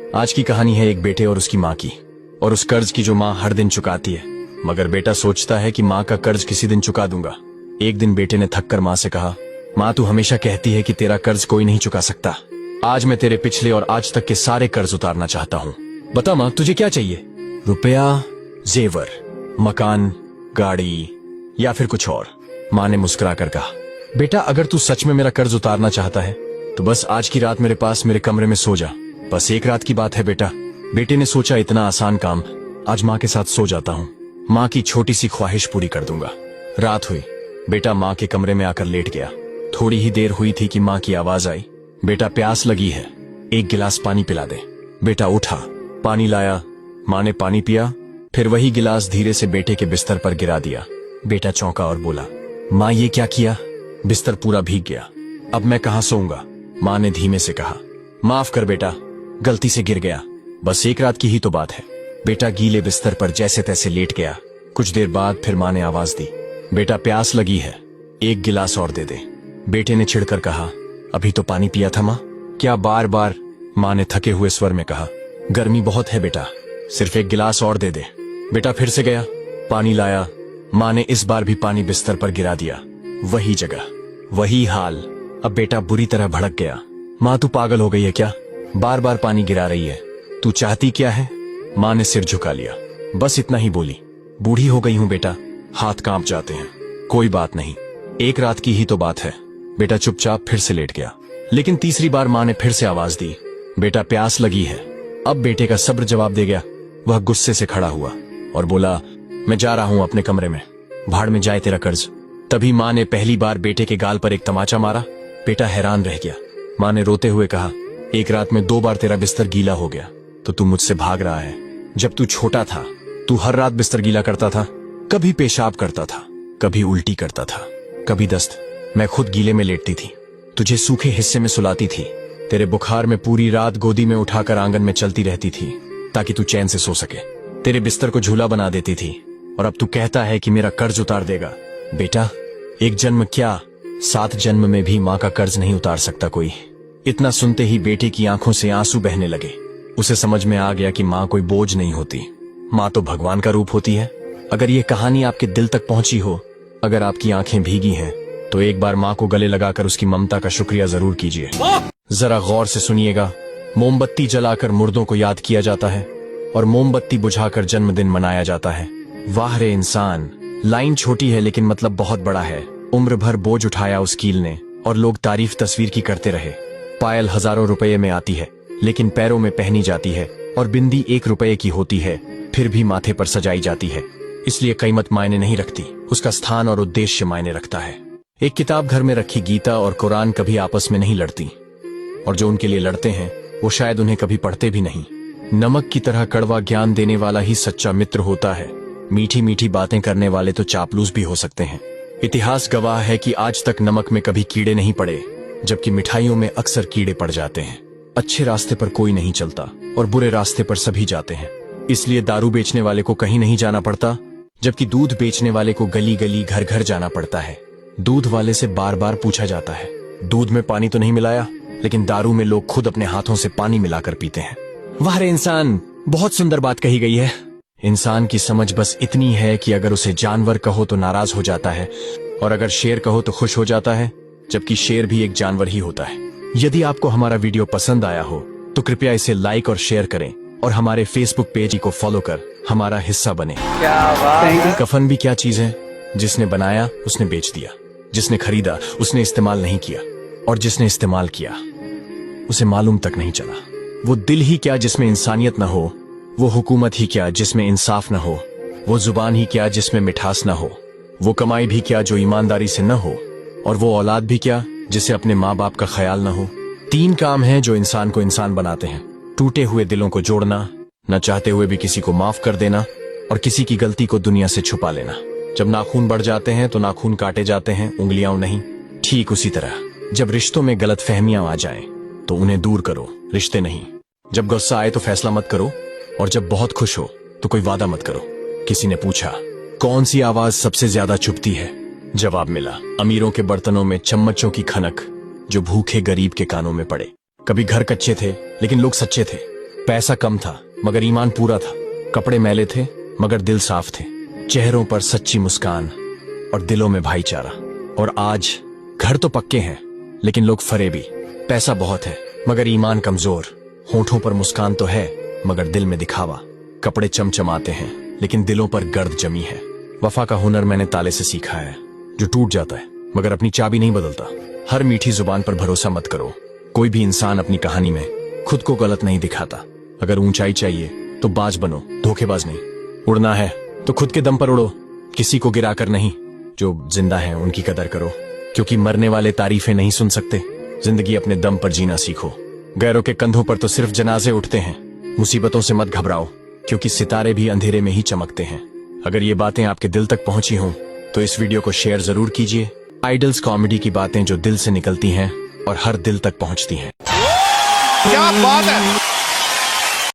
आज की कहानी है एक बेटे और उसकी माँ की, और उस कर्ज की जो माँ हर दिन चुकाती है, मगर बेटा सोचता है कि माँ का कर्ज किसी दिन चुका दूंगा। एक दिन बेटे ने थककर माँ से कहा, माँ तू हमेशा कहती है कि तेरा कर्ज कोई नहीं चुका सकता। आज मैं तेरे पिछले और आज तक के सारे कर्ज उतारना चाहता हूँ। बता माँ तुझे क्या चाहिए? रुपया, जेवर, मकान, गाड़ी या फिर कुछ और? माँ ने मुस्कुराकर कहा, बेटा अगर तू सच में मेरा कर्ज उतारना चाहता है तो बस आज की रात मेरे पास मेरे कमरे में सो जा। बस एक रात की बात है बेटा। बेटे ने सोचा इतना आसान काम, आज माँ के साथ सो जाता हूँ, माँ की छोटी सी ख्वाहिश पूरी कर दूंगा। रात हुई, बेटा माँ के कमरे में आकर लेट गया। थोड़ी ही देर हुई थी कि माँ की आवाज आई, बेटा प्यास लगी है, एक गिलास पानी पिला दे। बेटा उठा, पानी लाया। माँ ने पानी पिया, फिर वही गिलास धीरे से बेटे के बिस्तर पर गिरा दिया। बेटा चौंका और बोला, माँ ये क्या किया? बिस्तर पूरा भीग गया, अब मैं कहाँ सोऊंगा? माँ ने धीमे से कहा, माफ कर बेटा, गलती से गिर गया, बस एक रात की ही तो बात है। बेटा गीले बिस्तर पर जैसे तैसे लेट गया। कुछ देर बाद फिर माँ ने आवाज दी, बेटा प्यास लगी है, एक गिलास और दे दे। बेटे ने चिढ़कर कहा, अभी तो पानी पिया था माँ, क्या बार बार? माँ ने थके हुए स्वर में कहा, गर्मी बहुत है बेटा, सिर्फ एक गिलास और दे दे। बेटा फिर से गया, पानी लाया। माँ ने इस बार भी पानी बिस्तर पर गिरा दिया। वही जगह, वही हाल। अब बेटा बुरी तरह भड़क गया, माँ तू पागल हो गई है क्या? बार बार पानी गिरा रही है, तू चाहती क्या है? माँ ने सिर झुका लिया, बस इतना ही बोली, बूढ़ी हो गई हूं बेटा, हाथ कांप जाते हैं। कोई बात नहीं, एक रात की ही तो बात है। बेटा चुपचाप फिर से लेट गया। लेकिन तीसरी बार माँ ने फिर से आवाज दी, बेटा प्यास लगी है। अब बेटे का सब्र जवाब दे गया। वह गुस्से से खड़ा हुआ और बोला, मैं जा रहा हूं अपने कमरे में, भाड़ में जाए तेरा कर्ज। तभी माँ ने पहली बार बेटे के गाल पर एक तमाचा मारा। बेटा हैरान रह गया। माँ ने रोते हुए कहा, एक रात में 2 बार तेरा बिस्तर गीला हो गया तो तू मुझसे भाग रहा है। जब तू छोटा था तू हर रात बिस्तर गीला करता था, कभी पेशाब करता था, कभी उल्टी करता था, कभी दस्त। मैं खुद गीले में लेटती थी, तुझे सूखे हिस्से में सुलाती थी, तेरे बुखार में पूरी रात गोदी में उठाकर आंगन में चलती रहती थी ताकि तू चैन से सो सके, तेरे बिस्तर को झूला बना देती थी। और अब तू कहता है कि मेरा कर्ज उतार देगा। बेटा एक जन्म क्या, 7 जन्म में भी माँ का कर्ज नहीं उतार सकता कोई। इतना सुनते ही बेटे की आंखों से आंसू बहने लगे। उसे समझ में आ गया कि माँ कोई बोझ नहीं होती, माँ तो भगवान का रूप होती है। अगर ये कहानी आपके दिल तक पहुंची हो, अगर आपकी आंखें भीगी हैं, तो एक बार माँ को गले लगाकर उसकी ममता का शुक्रिया जरूर कीजिए। जरा गौर से सुनिएगा। मोमबत्ती जलाकर मुर्दों को याद किया जाता है और मोमबत्ती बुझाकर जन्मदिन मनाया जाता है। वाह रे इंसान, लाइन छोटी है लेकिन मतलब बहुत बड़ा है। उम्र भर बोझ उठाया उस कील ने और लोग तारीफ तस्वीर की करते रहे। पायल हजारों रुपए में आती है लेकिन पैरों में पहनी जाती है, और बिंदी 1 रुपए की होती है फिर भी माथे पर सजाई जाती है। इसलिए कीमत मायने नहीं रखती, उसका स्थान और उद्देश्य मायने रखता है। एक किताब घर में रखी गीता और कुरान कभी आपस में नहीं लड़ती, और जो उनके लिए लड़ते हैं वो शायद उन्हें कभी पढ़ते भी नहीं। नमक की तरह कड़वा ज्ञान देने वाला ही सच्चा मित्र होता है। मीठी मीठी बातें करने वाले तो चापलूस भी हो सकते हैं। इतिहास गवाह है कि आज तक नमक में कभी कीड़े नहीं पड़े, जबकि मिठाइयों में अक्सर कीड़े पड़ जाते हैं। अच्छे रास्ते पर कोई नहीं चलता और बुरे रास्ते पर सभी जाते हैं। इसलिए दारू बेचने वाले को कहीं नहीं जाना पड़ता, जबकि दूध बेचने वाले को गली गली घर घर जाना पड़ता है। दूध वाले से बार बार पूछा जाता है, दूध में पानी तो नहीं मिलाया? लेकिन दारू में लोग खुद अपने हाथों से पानी मिलाकर पीते हैं। वाह रे इंसान, बहुत सुंदर बात कही गई है। इंसान की समझ बस इतनी है कि अगर उसे जानवर कहो तो नाराज हो जाता है, और अगर शेर कहो तो खुश हो जाता है, जबकि शेर भी एक जानवर ही होता है। यदि आपको हमारा वीडियो पसंद आया हो तो कृपया इसे लाइक और शेयर करें, और हमारे फेसबुक पेज को फॉलो कर हमारा हिस्सा बने। कफन भी क्या चीज है? जिसने बनाया उसने बेच दिया, जिसने खरीदा उसने इस्तेमाल नहीं किया, और जिसने इस्तेमाल किया उसे मालूम तक नहीं चला। वो दिल ही क्या जिसमें इंसानियत न हो, वो हुकूमत ही क्या जिसमें इंसाफ न हो, वो जुबान ही क्या जिसमें मिठास न हो, वो कमाई भी क्या जो ईमानदारी से न हो, और वो औलाद भी क्या जिसे अपने माँ बाप का ख्याल न हो। 3 काम हैं जो इंसान को इंसान बनाते हैं: टूटे हुए दिलों को जोड़ना, न चाहते हुए भी किसी को माफ कर देना, और किसी की गलती को दुनिया से छुपा लेना। जब नाखून बढ़ जाते हैं तो नाखून काटे जाते हैं, उंगलियां नहीं। ठीक उसी तरह जब रिश्तों में गलत फहमियां आ जाएं तो उन्हें दूर करो, रिश्ते नहीं। जब गुस्सा आए तो फैसला मत करो, और जब बहुत खुश हो तो कोई वादा मत करो। किसी ने पूछा, कौन सी आवाज सबसे ज्यादा चुभती है? जवाब मिला, अमीरों के बर्तनों में चम्मचों की खनक जो भूखे गरीब के कानों में पड़े। कभी घर कच्चे थे लेकिन लोग सच्चे थे, पैसा कम था मगर ईमान पूरा था। कपड़े मैले थे मगर दिल साफ थे। चेहरों पर सच्ची मुस्कान और दिलों में भाईचारा। और आज घर तो पक्के हैं लेकिन लोग फरेबी। पैसा बहुत है मगर ईमान कमजोर। होठों पर मुस्कान तो है मगर दिल में दिखावा। कपड़े चमचमाते हैं लेकिन दिलों पर गर्द जमी है। वफा का हुनर मैंने ताले से सीखा है जो टूट जाता है मगर अपनी चाबी नहीं बदलता। हर मीठी जुबान पर भरोसा मत करो। कोई भी इंसान अपनी कहानी में खुद को गलत नहीं दिखाता। अगर ऊंचाई चाहिए तो बाज बनो, धोखेबाज नहीं। उड़ना है तो खुद के दम पर उड़ो, किसी को गिराकर नहीं। जो जिंदा है उनकी कदर करो क्योंकि मरने वाले तारीफें नहीं सुन सकते। जिंदगी अपने दम पर जीना सीखो। गैरों के कंधों पर तो सिर्फ जनाजे उठते हैं। मुसीबतों से मत घबराओ क्योंकि सितारे भी अंधेरे में ही चमकते हैं। अगर ये बातें आपके दिल तक पहुंची हों तो इस वीडियो को शेयर जरूर कीजिए। आइडल्स कॉमेडी की बातें जो दिल से निकलती हैं और हर दिल तक पहुंचती हैं। क्या बात है।